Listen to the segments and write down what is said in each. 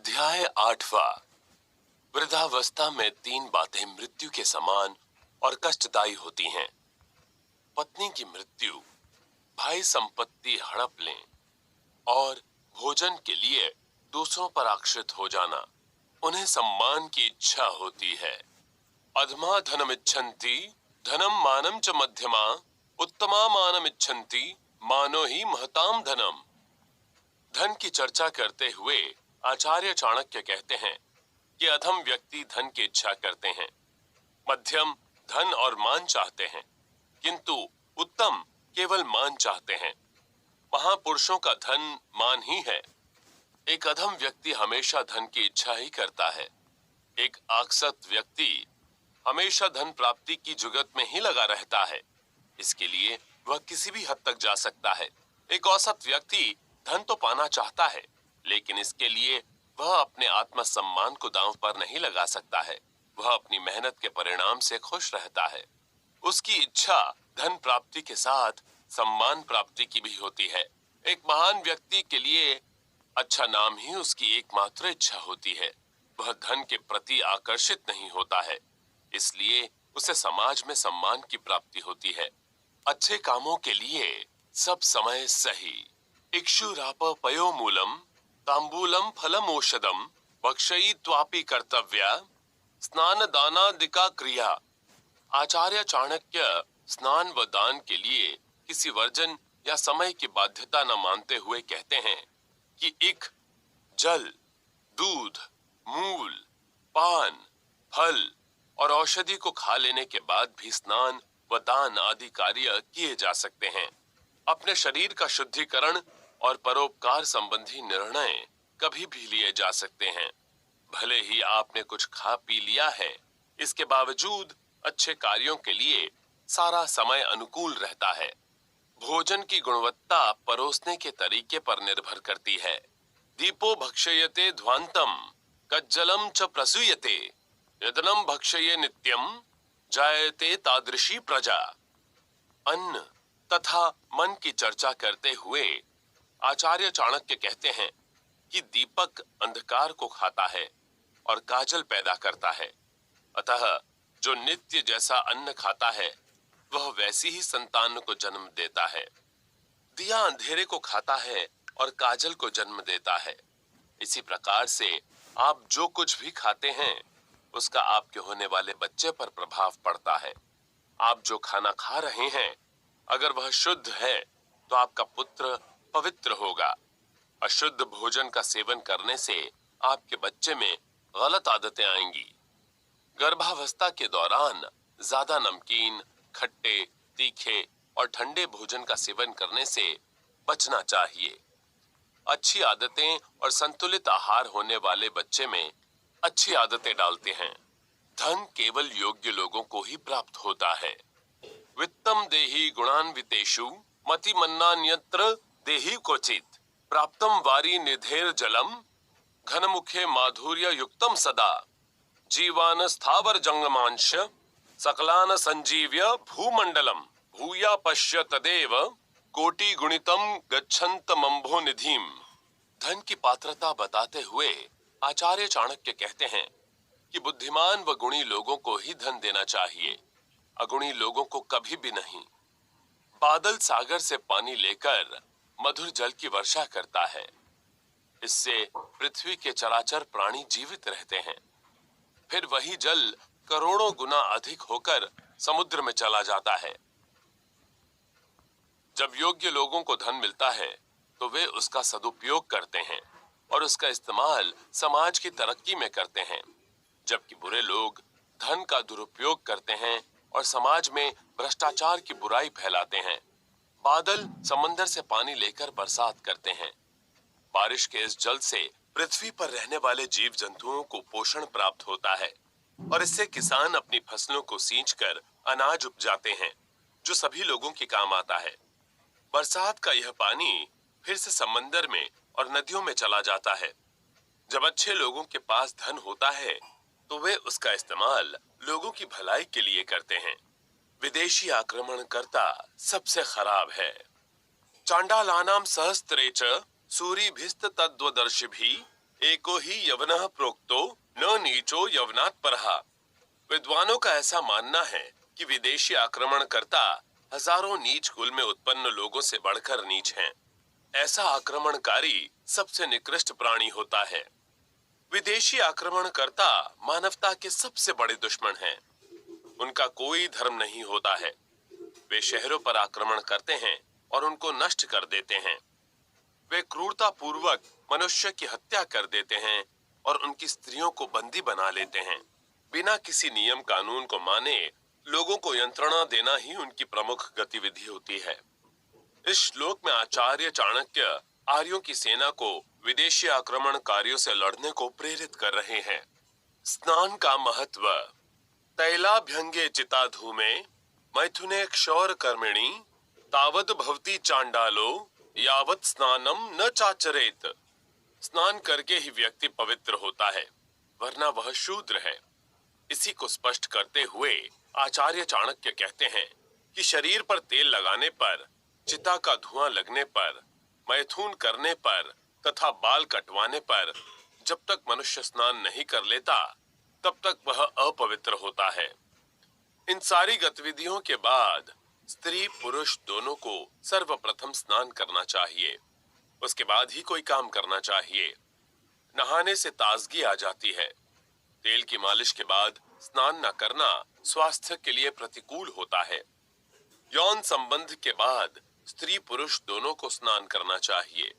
अध्याय 8वां। वृद्धावस्था में तीन बातें मृत्यु के समान और कष्टदायी होती हैं। पत्नी की मृत्यु, भाई संपत्ति हड़प लें और भोजन के लिए दूसरों पर आश्रित हो जाना। उन्हें सम्मान की इच्छा होती है। अधमा धनमिच्छन्ति धनम मानम च मध्यमा उत्तमा मानमिच्छन्ति मानो ही महताम धनम। धन की चर्चा करते हुए आचार्य चाणक्य कहते हैं कि अधम व्यक्ति धन की इच्छा करते हैं, मध्यम धन और मान चाहते हैं, किंतु उत्तम केवल मान चाहते हैं। महापुरुषों का धन मान ही है। एक अधम व्यक्ति हमेशा धन की इच्छा ही करता है। एक आक्सत व्यक्ति हमेशा धन प्राप्ति की जुगत में ही लगा रहता है। इसके लिए वह किसी भी हद तक जा सकता है। एक औसत व्यक्ति धन तो पाना चाहता है, लेकिन इसके लिए वह अपने आत्मसम्मान को दांव पर नहीं लगा सकता है। वह अपनी मेहनत के परिणाम से खुश रहता है। उसकी इच्छा धन प्राप्ति के साथ सम्मान प्राप्ति की भी होती है। एक महान व्यक्ति के लिए अच्छा नाम ही उसकी एकमात्र इच्छा होती है। वह धन के प्रति आकर्षित नहीं होता है, इसलिए उसे समाज में सम्मान की प्राप्ति होती है। अच्छे कामों के लिए सब समय सही। इक्षुराप पयोमूलम तांबूलम फलमोषधम भक्षयित्वापि कर्तव्या स्नान दानादिका क्रिया। आचार्य चाणक्य स्नान व दान के लिए किसी वर्जन या समय की बाध्यता न मानते हुए कहते हैं कि इक, जल, दूध, मूल, पान, फल और औषधि को खा लेने के बाद भी स्नान व दान आदि कार्य किए जा सकते हैं। अपने शरीर का शुद्धिकरण और परोपकार संबंधी निर्णय कभी भी लिए जा सकते हैं। भले ही आपने कुछ खा पी लिया है, इसके बावजूद अच्छे कार्यों के लिए सारा समय अनुकूल रहता है। भोजन की गुणवत्ता परोसने के तरीके पर निर्भर करती है। दीपो भक्षयते ध्वांतम कज्जलम च प्रसूयते यदनम भक्षये नित्यम जायते तादृशी प्रजा। अन्न तथा मन की चर्चा करते हुए आचार्य चाणक्य कहते हैं कि दीपक अंधकार को खाता है और काजल पैदा करता है। अतः जो नित्य जैसा अन्न खाता है, वह वैसी ही संतान को जन्म देता है। दिया अंधेरे को खाता है और काजल को जन्म देता है। इसी प्रकार से आप जो कुछ भी खाते हैं, उसका आपके होने वाले बच्चे पर प्रभाव पड़ता है। आप जो खाना खा रहे हैं, अगर वह शुद्ध है तो आपका पुत्र पवित्र होगा। अशुद्ध भोजन का सेवन करने से आपके बच्चे में गलत आदतें आएंगी। गर्भावस्था के दौरान ज्यादा नमकीन, खट्टे, तीखे और ठंडे भोजन का सेवन करने से बचना चाहिए। अच्छी आदतें और संतुलित आहार होने वाले बच्चे में अच्छी आदतें डालते हैं। धन केवल योग्य लोगों को ही प्राप्त होता है। वित्तम देहि गुणान्वितेषु मतिमन्नान्यत्र देहि क्वचित् प्राप्तम वारी निधेर जलम घनमुखे माधुर्य युक्तम सदा जीवान स्थावर जंगमांश सकलान संजीव्य भूमंडलम भूया पश्य तदेव कोटि गुणितम गच्छन्त मंभो निधिम। धन की पात्रता बताते हुए आचार्य चाणक्य कहते हैं कि बुद्धिमान व गुणी लोगों को ही धन देना चाहिए, अगुणी लोगों को कभी भी नहीं। बादल सागर से पानी लेकर मधुर जल की वर्षा करता है। इससे पृथ्वी के चराचर प्राणी जीवित रहते हैं। फिर वही जल करोड़ों गुना अधिक होकर समुद्र में चला जाता है। जब योग्य लोगों को धन मिलता है तो वे उसका सदुपयोग करते हैं और उसका इस्तेमाल समाज की तरक्की में करते हैं, जबकि बुरे लोग धन का दुरुपयोग करते हैं और समाज में भ्रष्टाचार की बुराई फैलाते हैं। बादल समंदर से पानी लेकर बरसात करते हैं। बारिश के इस जल से पृथ्वी पर रहने वाले जीव जंतुओं को पोषण प्राप्त होता है और इससे किसान अपनी फसलों को सींचकर अनाज उपजाते हैं, जो सभी लोगों के काम आता है। बरसात का यह पानी फिर से समंदर में और नदियों में चला जाता है। जब अच्छे लोगों के पास धन होता है तो वे उसका इस्तेमाल लोगों की भलाई के लिए करते हैं। विदेशी आक्रमणकर्ता सबसे खराब है। चांडालानाम सहस्त्रे च सूरिभिस्त तद्वदर्शिभिः एको ही यवनः प्रोक्तो न नीचो यवनात् परः। विद्वानों का ऐसा मानना है कि विदेशी आक्रमणकर्ता हजारों नीच कुल में उत्पन्न लोगों से बढ़कर नीच हैं। ऐसा आक्रमणकारी सबसे निकृष्ट प्राणी होता है। विदेशी आक्रमणकर्ता मानवता के सबसे बड़े दुश्मन हैं। उनका कोई धर्म नहीं होता है। वे शहरों पर आक्रमण करते हैं और उनको नष्ट कर देते हैं। वे क्रूरता पूर्वक मनुष्य की हत्या कर देते हैं और उनकी स्त्रियों को बंदी बना लेते हैं। बिना किसी नियम कानून को माने लोगों को यंत्रणा देना ही उनकी प्रमुख गतिविधि होती है। इस श्लोक में आचार्य चाणक्य आर्यों की सेना को विदेशी आक्रमणकारियों से लड़ने को प्रेरित कर रहे हैं। स्नान का महत्व। तैलाभ्यंगे चिता धूमे मैथुने क्षौर कर्मिणी तावद भवति चांडालो यावत स्नानम न चाचरेत। स्नान करके ही व्यक्ति पवित्र होता है, वरना वह शूद्र है। इसी को स्पष्ट करते हुए आचार्य चाणक्य कहते हैं कि शरीर पर तेल लगाने पर, चिता का धुआं लगने पर, मैथुन करने पर तथा बाल कटवाने पर जब तक मनुष्य स्नान नहीं कर लेता तब तक वह अपवित्र होता है। इन सारी गतिविधियों के बाद स्त्री पुरुष दोनों को सर्वप्रथम स्नान करना चाहिए। उसके बाद ही कोई काम करना चाहिए। नहाने से ताजगी आ जाती है। तेल की मालिश के बाद स्नान न करना स्वास्थ्य के लिए प्रतिकूल होता है। यौन संबंध के बाद स्त्री पुरुष दोनों को स्नान करना चाहिए।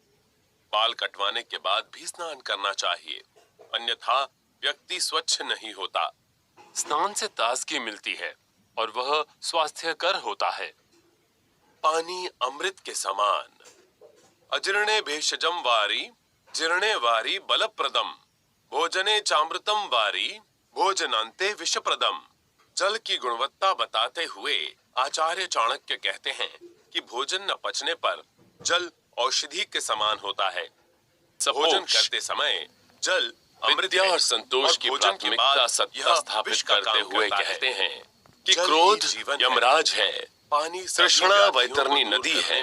बाल कटवाने के बाद भी स्नान करना चाहिए, अन्यथा व्यक्ति स्वच्छ नहीं होता। स्नान से ताजगी मिलती है और वह स्वास्थ्यकर होता है। पानी अमृत के समान। अजीर्णे भेषजम वारी जीर्णे वारी बलप्रदम भोजने चामृतम वारी भोजनांते विषप्रदम। जल की गुणवत्ता बताते हुए आचार्य चाणक्य कहते हैं कि भोजन न पचने पर जल औषधि के समान होता है। भोजन करते समय जल अमृत और संतोष की प्राथमिकता सत्ता स्थापित करते हुए कहते हैं कि क्रोध यमराज है, पानी तृष्णा वैतरणी नदी है,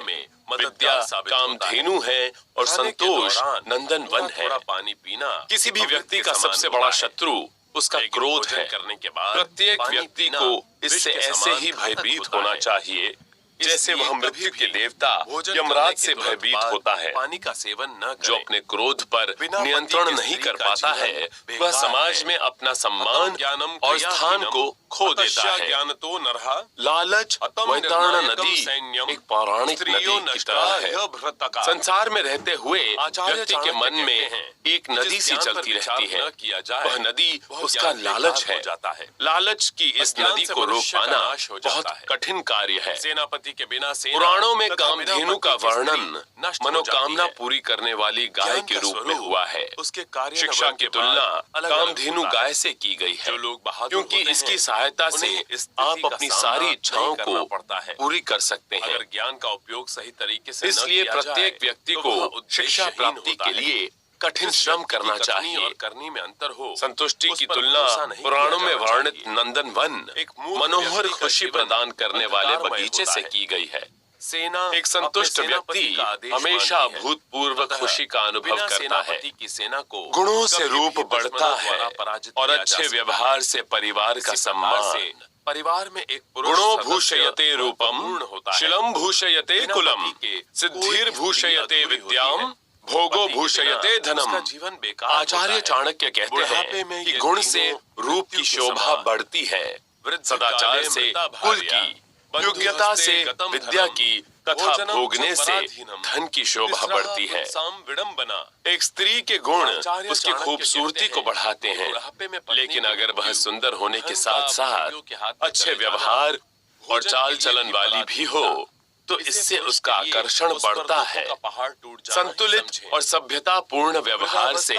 विद्या कामधेनु है और संतोष नंदन वन है। पानी पीना किसी भी व्यक्ति का सबसे बड़ा शत्रु उसका क्रोध है। करने के बाद प्रत्येक व्यक्ति को इससे ऐसे ही भयभीत होना चाहिए जैसे वह मृत्यु के देवता यमराज से भयभीत होता है। पानी का सेवन न करे। जो अपने क्रोध पर नियंत्रण नहीं कर पाता है वह समाज में अपना सम्मान और स्थान को खो देता है। ज्ञान तो नरहा लालच वैतरण नदी एक पौराणिक नदी की तरह है। संसार में रहते हुए व्यक्ति के मन में एक नदी सी चलती रहती है। वह नदी उसका लालच है। लालच की इस नदी को रोक पाना बहुत कठिन कार्य है। सेनापति के बिना पुराणों में कामधेनु का वर्णन मनोकामना पूरी करने वाली गाय के रूप में हुआ है। उसके कार्य शिक्षा की तुलना कामधेनु गाय से की गई है। जो लोग क्योंकि इसकी सहायता से आप अपनी सारी इच्छाओं को पूरी कर सकते हैं। अगर ज्ञान का उपयोग सही तरीके से इसलिए प्रत्येक व्यक्ति को शिक्षा प्राप्ति के लिए कठिन श्रम करना चाहिए और करनी में अंतर हो। संतुष्टि की तुलना पुराणों में वर्णित नंदन वन एक मनोहर खुशी प्रदान करने वाले बगीचे से की गई है। सेना एक संतुष्ट व्यक्ति हमेशा अभूतपूर्व खुशी का अनुभव करता है। की सेना को गुणों से रूप बढ़ता है और अच्छे व्यवहार से परिवार का सम्मान। परिवार में एक गुणो भूषयते रूपम शिलम भूषयते कुलम सिद्धिर भूषयते विद्याम भोगो भूषयते धनम। जीवन बेकार। आचार्य चाणक्य कहते हैं कि गुण से रूप की शोभा बढ़ती है, सदाचार से कुल की, योग्यता से विद्या की तथा भोगने से धन की शोभा बढ़ती है। एक स्त्री के गुण उसकी खूबसूरती को बढ़ाते हैं, लेकिन अगर वह सुंदर होने के साथ साथ अच्छे व्यवहार और चाल चलन वाली भी हो तो इससे उसका आकर्षण बढ़ता है। संतुलित और सभ्यता पूर्ण व्यवहार से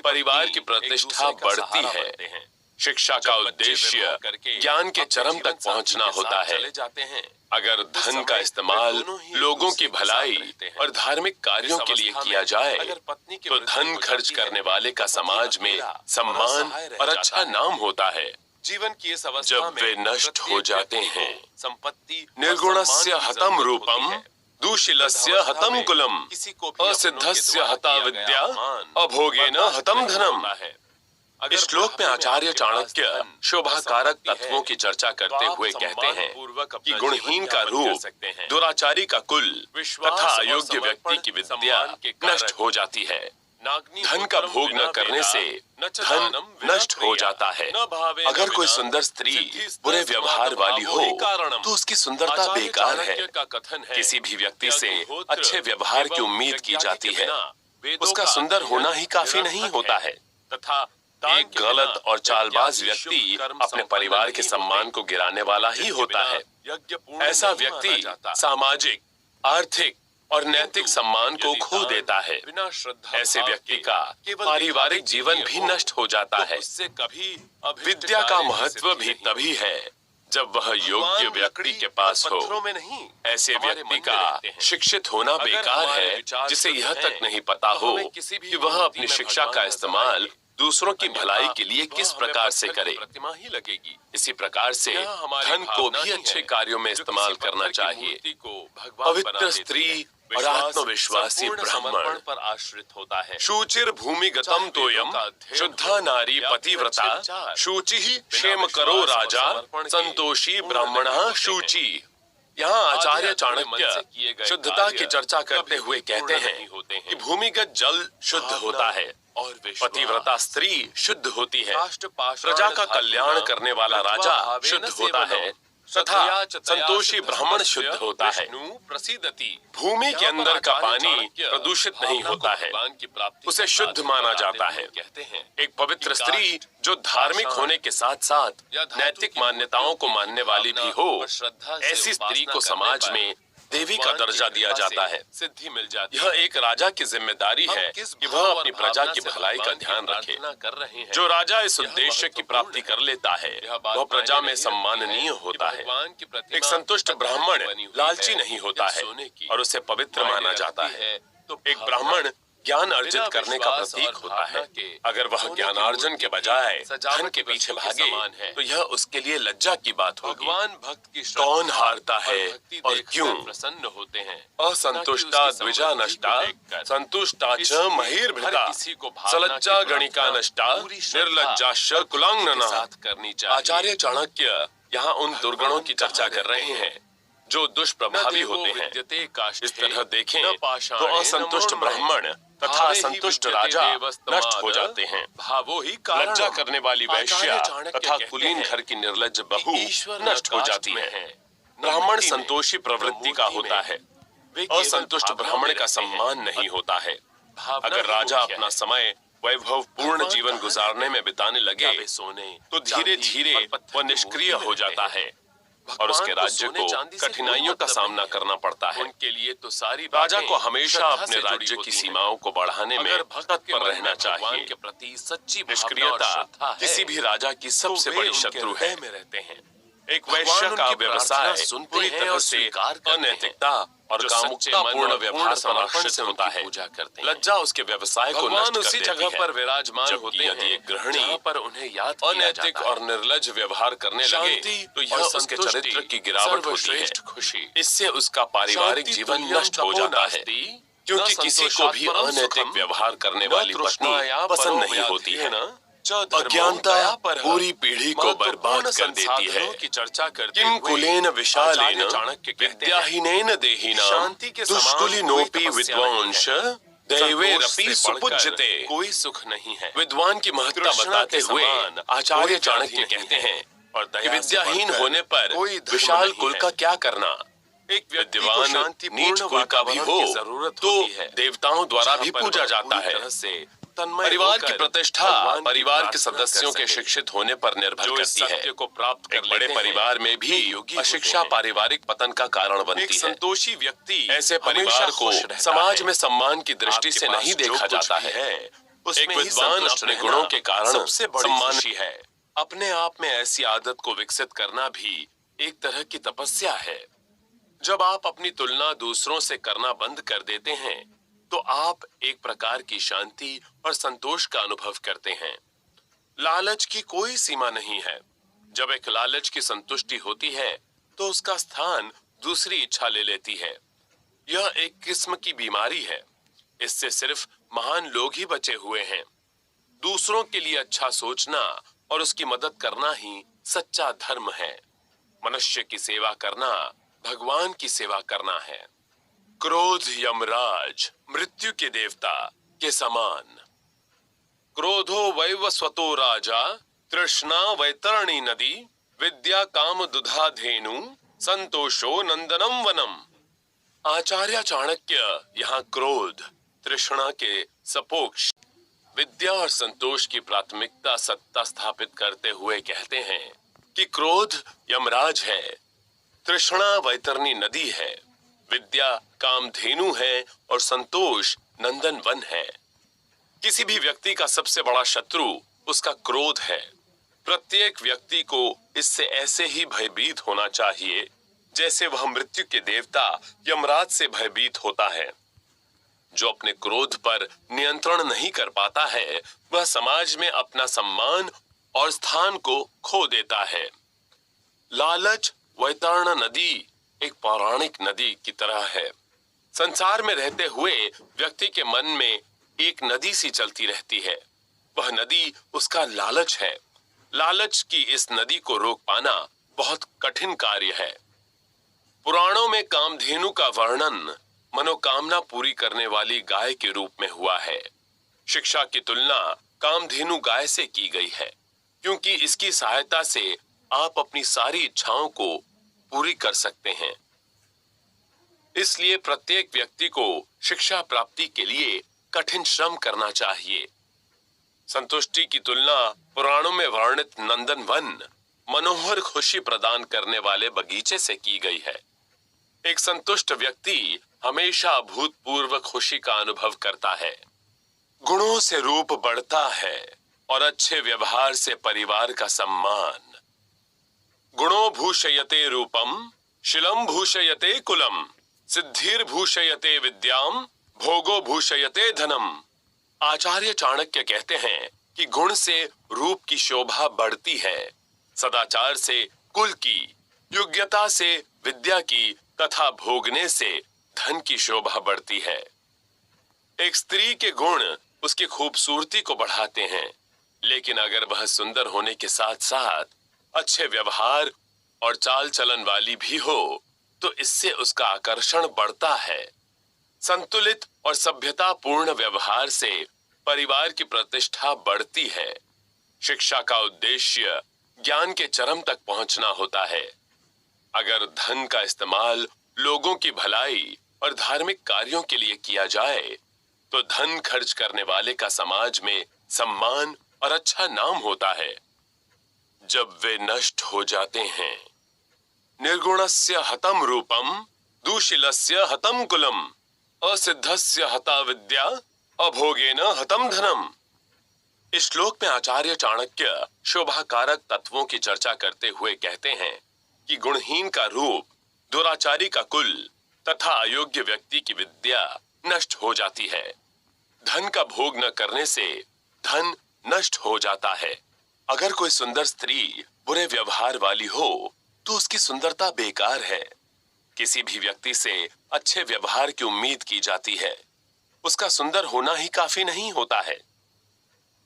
परिवार की प्रतिष्ठा बढ़ती है। शिक्षा का उद्देश्य ज्ञान के चरम तक पहुंचना होता है। अगर धन का इस्तेमाल लोगों की भलाई और धार्मिक कार्यों के लिए किया जाए तो धन खर्च करने वाले का समाज में सम्मान और अच्छा नाम होता है। जीवन की इस अवस्था जब वे नष्ट हो जाते हैं, संपत्ति निर्गुणस्य हतम रूपम दूशिलस्य हतम कुलम, असिद्धस्य हता विद्या, अभोगेन हतम धनम। इस श्लोक में आचार्य चाणक्य शोभाकारक तत्वों की चर्चा करते हुए कहते हैं कि गुणहीन का रूप, दुराचारी का कुल तथा अयोग्य व्यक्ति की विद्या नष्ट हो जाती है। धन का भोग न करने से धन नष्ट हो जाता है। अगर कोई सुंदर स्त्री बुरे व्यवहार वाली हो तो उसकी सुंदरता बेकार है। किसी भी व्यक्ति से अच्छे व्यवहार की उम्मीद की जाती है, उसका सुंदर होना ही काफी नहीं होता है। तथा एक गलत और चालबाज व्यक्ति अपने परिवार के सम्मान को गिराने वाला ही होता है। ऐसा व्यक्ति सामाजिक, आर्थिक और नैतिक सम्मान को खो देता है। ऐसे व्यक्ति का पारिवारिक जीवन भी नष्ट हो जाता है। विद्या का महत्व भी तभी है जब वह योग्य व्यक्ति के पास हो। ऐसे व्यक्ति का शिक्षित होना बेकार है जिसे यह तक नहीं पता हो कि वह अपनी शिक्षा का इस्तेमाल दूसरों की भलाई के लिए किस प्रकार से करे। इसी प्रकार से धन को भी अच्छे कार्यों में इस्तेमाल करना चाहिए। पवित्र स्त्री और आत्मविश्वासी ब्राह्मण पर आश्रित होता है। शुचिर भूमिगतम तोयम, शुद्धा नारी पतिव्रता, शुचि ही क्षेम करो राजा, संतोषी ब्राह्मणः शुचि। यहाँ आचार्य चाणक्य शुद्धता की चर्चा करते हुए कहते हैं कि भूमिगत जल शुद्ध होता है और पतिव्रता स्त्री शुद्ध होती है। प्रजा का कल्याण करने वाला राजा शुद्ध होता है तथा संतोषी ब्राह्मण शुद्ध होता है। भूमि के अंदर का पानी प्रदूषित नहीं होता है, उसे शुद्ध माना जाता है। एक पवित्र स्त्री जो धार्मिक होने के साथ साथ नैतिक मान्यताओं को मानने वाली भी हो, ऐसी स्त्री को समाज में देवी का दर्जा दिया जाता है, सिद्धि मिल जाती है। यह एक राजा की जिम्मेदारी है कि वह अपनी प्रजा की भलाई का ध्यान रखे। जो राजा इस उद्देश्य की प्राप्ति कर लेता है वह प्रजा में सम्माननीय होता है। एक संतुष्ट ब्राह्मण लालची नहीं होता है और उसे पवित्र माना जाता है। एक ब्राह्मण ज्ञान अर्जित करने का प्रतीक होता है। अगर वह ज्ञानार्जन के बजाय धन के पीछे भागे तो यह उसके लिए लज्जा की बात होगी। भगवान भक्त की कौन हारता है और क्यों? प्रसन्न होते हैं। असंतुष्टा द्विजा नष्टा, संतुष्टा च महिर्भृता, सलज्जा गणिका नष्टा, निर्लज्जाश्च कुलांगना करनी चाहिए। आचार्य चाणक्य यहाँ उन दुर्गुणों की चर्चा कर रहे हैं जो दुष्प्रभावी होते हैं। इस तरह देखें तो असंतुष्ट ब्राह्मण तथा संतुष्ट राजा नष्ट हो जाते हैं। लज्जा करने वाली वैश्या तथा कुलीन घर की निर्लज्ज बहू नष्ट हो जाती है। ब्राह्मण संतोषी प्रवृत्ति का होता है, असंतुष्ट ब्राह्मण का सम्मान नहीं होता है। अगर राजा अपना समय वैभव पूर्ण जीवन गुजारने में बिताने लगे तो धीरे धीरे वह निष्क्रिय हो जाता है और उसके राज्य को कठिनाइयों का सामना करना पड़ता है। उनके लिए तो सारी राजा को हमेशा अपने राज्य की सीमाओं को बढ़ाने में तत्पर रहना चाहिए। के प्रति सच्ची निष्क्रियता किसी भी राजा की सबसे बड़ी शत्रु है। एक वैश्य का व्यवसाय पूरी तरह से अनैतिकता और कामुकतापूर्ण व्यवहार समर्पण से होता है। लज्जा उसके व्यवसाय को नष्ट उसी जगह पर विराजमान होती है। यदि एक गृहिणी पर उन्हें याद अनैतिक और निर्लज व्यवहार करने लगे तो यह उसके चरित्र की गिरावट होती है। खुशी इससे उसका पारिवारिक जीवन नष्ट हो जाता है, क्योंकि किसी को भी अनैतिक व्यवहार करने वाली पत्नी पसंद नहीं होती है। अज्ञानता पूरी पीढ़ी को बर्बाद कर देती है। किम कुलेन विशालेन विद्याहीनेन देहिनां दुष्कुलिनोपि विद्वांस दैवेरपि सुपूज्यते। कोई सुख नहीं है। विद्वान की महत्ता बताते हुए आचार्य चाणक्य कहते हैं कि विद्याहीन होने पर विशाल कुल का क्या करना। एक विद्वान नीच कुल का भी हो तो देवताओं द्वारा भी पूजा जाता है। परिवार की प्रतिष्ठा परिवार के सदस्यों के शिक्षित होने पर निर्भर करती है। एक बड़े परिवार में भी अशिक्षा पारिवारिक पतन का कारण बनती है। संतोषी व्यक्ति ऐसे परिवार को समाज में सम्मान की दृष्टि से नहीं देखा जाता है। एक विद्वान अपने गुणों के कारण सम्मानी है। अपने आप में ऐसी आदत को विकसित करना भी एक तरह की तपस्या है। जब आप अपनी तुलना दूसरों से करना बंद कर देते हैं तो आप एक प्रकार की शांति और संतोष का अनुभव करते हैं। लालच की कोई सीमा नहीं है। जब एक लालच की संतुष्टि होती है तो उसका स्थान दूसरी इच्छा ले लेती है। यह एक किस्म की बीमारी है। इससे सिर्फ महान लोग ही बचे हुए हैं। दूसरों के लिए अच्छा सोचना और उसकी मदद करना ही सच्चा धर्म है। मनुष्य की सेवा करना भगवान की सेवा करना है। क्रोध यमराज, मृत्यु के देवता के समान। क्रोधो वैवस्वतो राजा, तृष्णा वैतरणी नदी, विद्या काम दुधा धेनु, संतोषो नंदनम वनम। आचार्य चाणक्य यहाँ क्रोध, तृष्णा के सपोक्ष, विद्या और संतोष की प्राथमिकता सत्ता स्थापित करते हुए कहते हैं कि क्रोध यमराज है, तृष्णा वैतरणी नदी है, विद्या कामधेनु है और संतोष नंदन वन है। किसी भी व्यक्ति का सबसे बड़ा शत्रु उसका क्रोध है। प्रत्येक व्यक्ति को इससे ऐसे ही भयभीत होना चाहिए जैसे वह मृत्यु के देवता यमराज से भयभीत होता है। जो अपने क्रोध पर नियंत्रण नहीं कर पाता है, वह समाज में अपना सम्मान और स्थान को खो देता है। लालच वैतरण नदी एक पौराणिक नदी की तरह है। संसार में रहते हुए व्यक्ति के मन में एक नदी सी चलती रहती है। वह नदी उसका लालच है। लालच की इस नदी को रोक पाना बहुत कठिन कार्य है। पुराणों में कामधेनु का वर्णन मनोकामना पूरी करने वाली गाय के रूप में हुआ है। शिक्षा की तुलना कामधेनु गाय से की गई है, क्योंकि इसकी सहायता से आप अपनी सारी इच्छाओं को पूरी कर सकते हैं। इसलिए प्रत्येक व्यक्ति को शिक्षा प्राप्ति के लिए कठिन श्रम करना चाहिए। संतुष्टि की तुलना पुराणों में वर्णित नंदन वन, मनोहर खुशी प्रदान करने वाले बगीचे से की गई है। एक संतुष्ट व्यक्ति हमेशा अभूतपूर्व खुशी का अनुभव करता है। गुणों से रूप बढ़ता है और अच्छे व्यवहार से परिवार का सम्मान। गुणो भूषयते रूपम, शिलम भूषयते कुलम, सिद्धिर भूषयते विद्याम, भोगो भूषयते धनम। आचार्य चाणक्य कहते हैं कि गुण से रूप की शोभा बढ़ती है, सदाचार से कुल की, योग्यता से विद्या की तथा भोगने से धन की शोभा बढ़ती है। एक स्त्री के गुण उसकी खूबसूरती को बढ़ाते हैं, लेकिन अगर वह सुंदर होने के साथ साथ अच्छे व्यवहार और चाल चलन वाली भी हो तो इससे उसका आकर्षण बढ़ता है। संतुलित और सभ्यता पूर्ण व्यवहार से परिवार की प्रतिष्ठा बढ़ती है। शिक्षा का उद्देश्य ज्ञान के चरम तक पहुंचना होता है। अगर धन का इस्तेमाल लोगों की भलाई और धार्मिक कार्यों के लिए किया जाए तो धन खर्च करने वाले का समाज में सम्मान और अच्छा नाम होता है। जब वे नष्ट हो जाते हैं, निर्गुणस्य हतम रूपम, दूशिलस्य हतम कुलम, असिद्धस्य हता विद्या, अभोगेन हतम धनम। इस श्लोक में आचार्य चाणक्य शोभाकारक तत्वों की चर्चा करते हुए कहते हैं कि गुणहीन का रूप, दुराचारी का कुल तथा अयोग्य व्यक्ति की विद्या नष्ट हो जाती है। धन का भोग न करने से धन नष्ट हो जाता है। अगर कोई सुंदर स्त्री बुरे व्यवहार वाली हो तो उसकी सुंदरता बेकार है। किसी भी व्यक्ति से अच्छे व्यवहार की उम्मीद की जाती है, उसका सुंदर होना ही काफी नहीं होता है।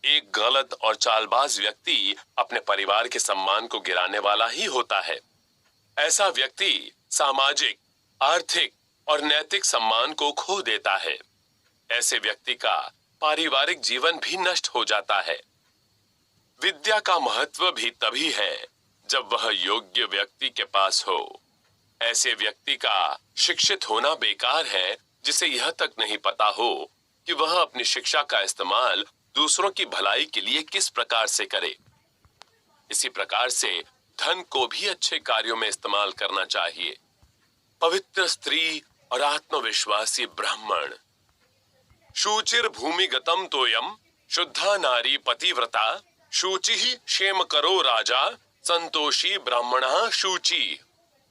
एक गलत और चालबाज व्यक्ति अपने परिवार के सम्मान को गिराने वाला ही होता है। ऐसा व्यक्ति सामाजिक, आर्थिक और नैतिक सम्मान को खो देता है। ऐसे व्यक्ति का पारिवारिक जीवन भी नष्ट हो जाता है। विद्या का महत्व भी तभी है जब वह योग्य व्यक्ति के पास हो। ऐसे व्यक्ति का शिक्षित होना बेकार है जिसे यह तक नहीं पता हो कि वह अपनी शिक्षा का इस्तेमाल दूसरों की भलाई के लिए किस प्रकार से करे। इसी प्रकार से धन को भी अच्छे कार्यों में इस्तेमाल करना चाहिए। पवित्र स्त्री और आत्मविश्वासी ब्राह्मण। शुचिर भूमिगतम तोयम, शुद्धा नारी पतिव्रता, शुचि क्षेम करो राजा, संतोषी ब्राह्मणः शुचि।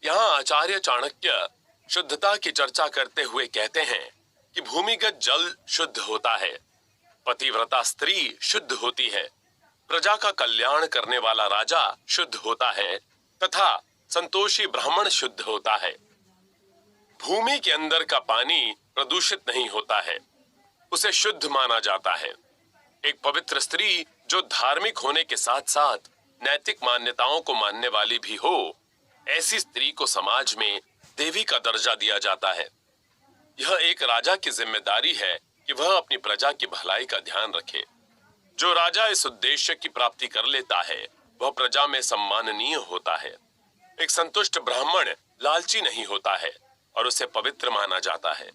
यहाँ आचार्य चाणक्य शुद्धता की चर्चा करते हुए कहते हैं कि भूमिगत जल शुद्ध होता है, पतिव्रता स्त्री शुद्ध होती है, प्रजा का कल्याण करने वाला राजा शुद्ध होता है तथा संतोषी ब्राह्मण शुद्ध होता है। भूमि के अंदर का पानी प्रदूषित नहीं होता है, उसे शुद्ध माना जाता है। एक पवित्र स्त्री जो धार्मिक होने के साथ साथ नैतिक मान्यताओं को मानने वाली भी हो, ऐसी स्त्री को समाज में देवी का दर्जा दिया जाता है। यह एक राजा की जिम्मेदारी है कि वह अपनी प्रजा की भलाई का ध्यान रखे। जो राजा इस उद्देश्य की प्राप्ति कर लेता है वह प्रजा में सम्माननीय होता है। एक संतुष्ट ब्राह्मण लालची नहीं होता है और उसे पवित्र माना जाता है।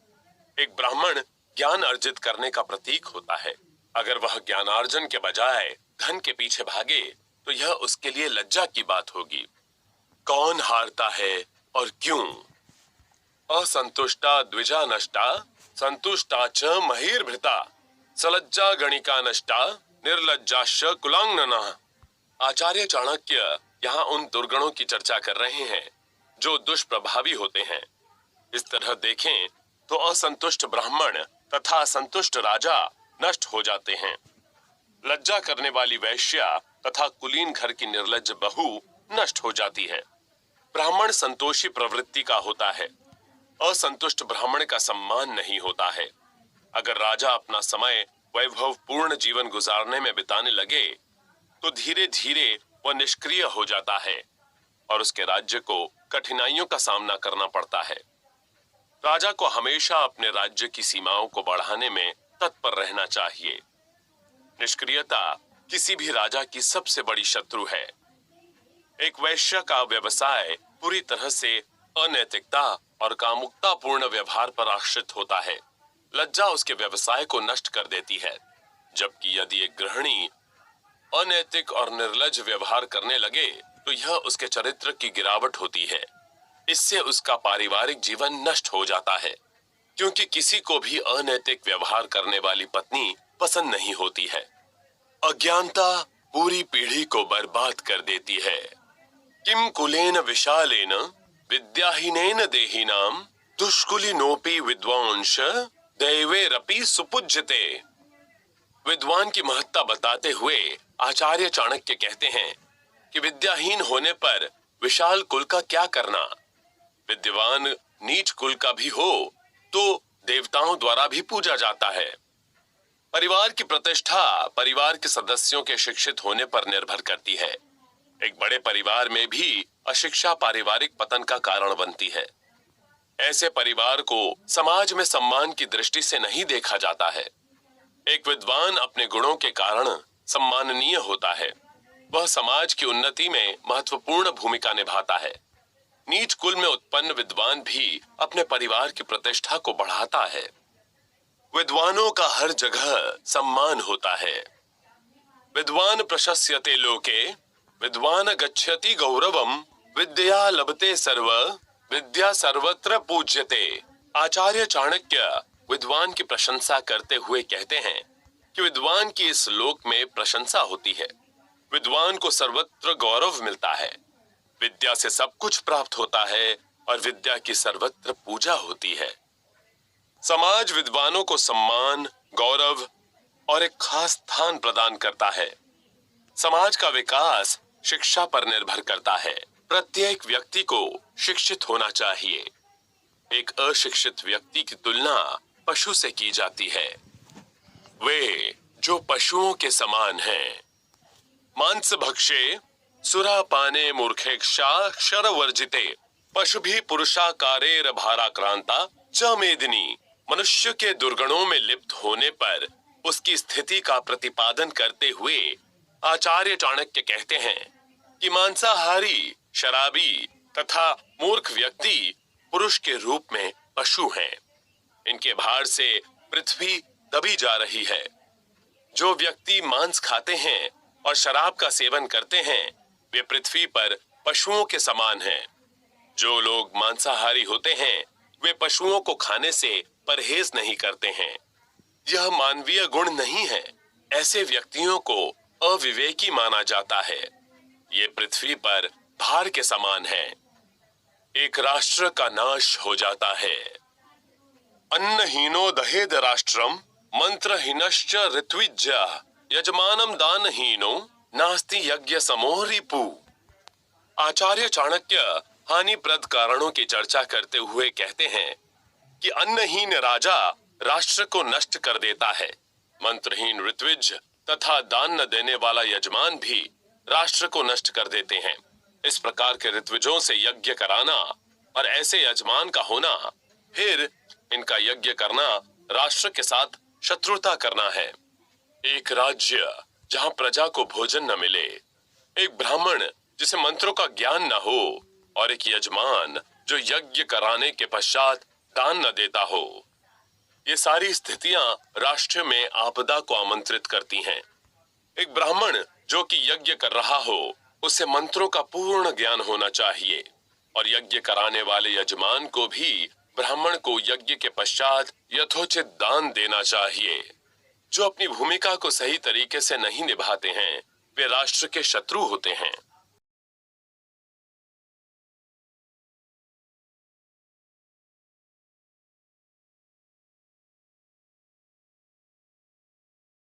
एक ब्राह्मण ज्ञान अर्जित करने का प्रतीक होता है। अगर वह ज्ञानार्जन के बजाय धन के पीछे भागे तो यह उसके लिए लज्जा की बात होगी। कौन हारता है और क्यों? असंतुष्टा द्विजा नष्टा, संतुष्टा च महिर्भृता, सलज्जा गणिका नष्टा, निर्लज्जाश्च कुलांगना। आचार्य चाणक्य यहाँ उन दुर्गुणों की चर्चा कर रहे हैं जो दुष्प्रभावी होते हैं। इस तरह देखें तो असंतुष्ट ब्राह्मण तथा असंतुष्ट राजा नष्ट हो जाते हैं। लज्जा करने वाली वैश्या तथा कुलीन घर की निर्लज्ज बहू नष्ट हो जाती है। ब्राह्मण संतोषी प्रवृत्ति का होता है। असंतुष्ट ब्राह्मण का सम्मान नहीं होता है। अगर राजा अपना समय वैभवपूर्ण जीवन गुजारने में बिताने लगे तो धीरे धीरे वह निष्क्रिय हो जाता है और उसके राज्य को कठिनाइयों का सामना करना पड़ता है। राजा को हमेशा अपने राज्य की सीमाओं को बढ़ाने में तत्पर रहना चाहिए। निष्क्रियता किसी भी राजा की सबसे बड़ी शत्रु है। एक वैश्य का व्यवसाय पूरी तरह से अनैतिकता और कामुकतापूर्ण व्यवहार पर आश्रित होता है। लज्जा उसके व्यवसाय को नष्ट कर देती है, जबकि यदि एक गृहिणी अनैतिक और निर्लज्ज व्यवहार करने लगे तो यह उसके चरित्र की गिरावट होती है। इससे उसका पारिवारिक जीवन नष्ट हो जाता है, क्योंकि किसी को भी अनैतिक व्यवहार करने वाली पत्नी पसंद नहीं होती है। अज्ञानता पूरी पीढ़ी को बर्बाद कर देती है। किम कुलेन विशालेन विद्याहीनेन देहिनाम दुष्कुलिनोपि विद्वांस दैवेरपि सुपूज्यते। विद्वान की महत्ता बताते हुए आचार्य चाणक्य कहते हैं कि विद्याहीन होने पर विशाल कुल का क्या करना। विद्वान नीच कुल का भी हो तो देवताओं द्वारा भी पूजा जाता है। परिवार की प्रतिष्ठा परिवार के सदस्यों के शिक्षित होने पर निर्भर करती है। एक बड़े परिवार में भी अशिक्षा पारिवारिक पतन का कारण बनती है। ऐसे परिवार को समाज में सम्मान की दृष्टि से नहीं देखा जाता है। एक विद्वान अपने गुणों के कारण सम्माननीय होता है। वह समाज की उन्नति में महत्वपूर्ण भूमिका निभाता है। नीच कुल में उत्पन्न विद्वान भी अपने परिवार की प्रतिष्ठा को बढ़ाता है। विद्वानों का हर जगह सम्मान होता है। विद्वान प्रशस्यते लोके, विद्वान गच्छति गौरवम, विद्या लभते सर्व, विद्या सर्वत्र पूज्यते। आचार्य चाणक्य विद्वान की प्रशंसा करते हुए कहते हैं कि विद्वान की इस लोक में प्रशंसा होती है। विद्वान को सर्वत्र गौरव मिलता है। विद्या से सब कुछ प्राप्त होता है और विद्या की सर्वत्र पूजा होती है। समाज विद्वानों को सम्मान, गौरव और एक खास स्थान प्रदान करता है। समाज का विकास शिक्षा पर निर्भर करता है। प्रत्येक व्यक्ति को शिक्षित होना चाहिए। एक अशिक्षित व्यक्ति की तुलना पशु से की जाती है। वे जो पशुओं के समान हैं। मांस भक्षे सुरापाने मूर्खेक्षा क्षर वर्जिते, पशु भी पुरुषाकारेर भाराक्रांता च मेदिनी। मनुष्य के दुर्गुणों में लिप्त होने पर उसकी स्थिति का प्रतिपादन करते हुए आचार्य चाणक्य कहते हैं कि मांसाहारी, शराबी तथा मूर्ख व्यक्ति पुरुष के रूप में पशु हैं। इनके भार से पृथ्वी दबी जा रही है। जो व्यक्ति मांस खाते हैं और शराब का सेवन करते हैं वे पृथ्वी पर पशुओं के समान हैं। जो लोग मांसाहारी होते हैं वे पशुओं को खाने से परहेज नहीं करते हैं। यह मानवीय गुण नहीं है। ऐसे व्यक्तियों को अविवेकी माना जाता है। ये पृथ्वी पर भार के समान है। एक राष्ट्र का नाश हो जाता है। अन्नहीनो दहेद राष्ट्रम, मंत्रहीनश्च ऋत्विज्य, यजमानम दानहीनो नास्ति यज्ञ समो रिपु। आचार्य चाणक्य हानिप्रद कारणों की चर्चा करते हुए कहते हैं कि अन्नहीन राजा राष्ट्र को नष्ट कर देता है। मंत्रहीन ऋत्विज तथा दान न देने वाला यजमान भी राष्ट्र को नष्ट कर देते हैं। इस प्रकार के ऋत्विजों से यज्ञ कराना और ऐसे यजमान का होना, फिर इनका यज्ञ करना राष्ट्र के साथ शत्रुता करना है। एक राज्य जहां प्रजा को भोजन न मिले, एक ब्राह्मण जिसे मंत्रों का ज्ञान न हो और एक यजमान जो यज्ञ कराने के पश्चात दान न देता हो, ये सारी स्थितियां राष्ट्र में आपदा को आमंत्रित करती हैं। एक ब्राह्मण जो कि यज्ञ कर रहा हो, उसे मंत्रों का पूर्ण ज्ञान होना चाहिए और यज्ञ कराने वाले यजमान को भी ब्राह्मण को यज्ञ के पश्चात यथोचित दान देना चाहिए। जो अपनी भूमिका को सही तरीके से नहीं निभाते हैं, वे राष्ट्र के शत्रु होते हैं।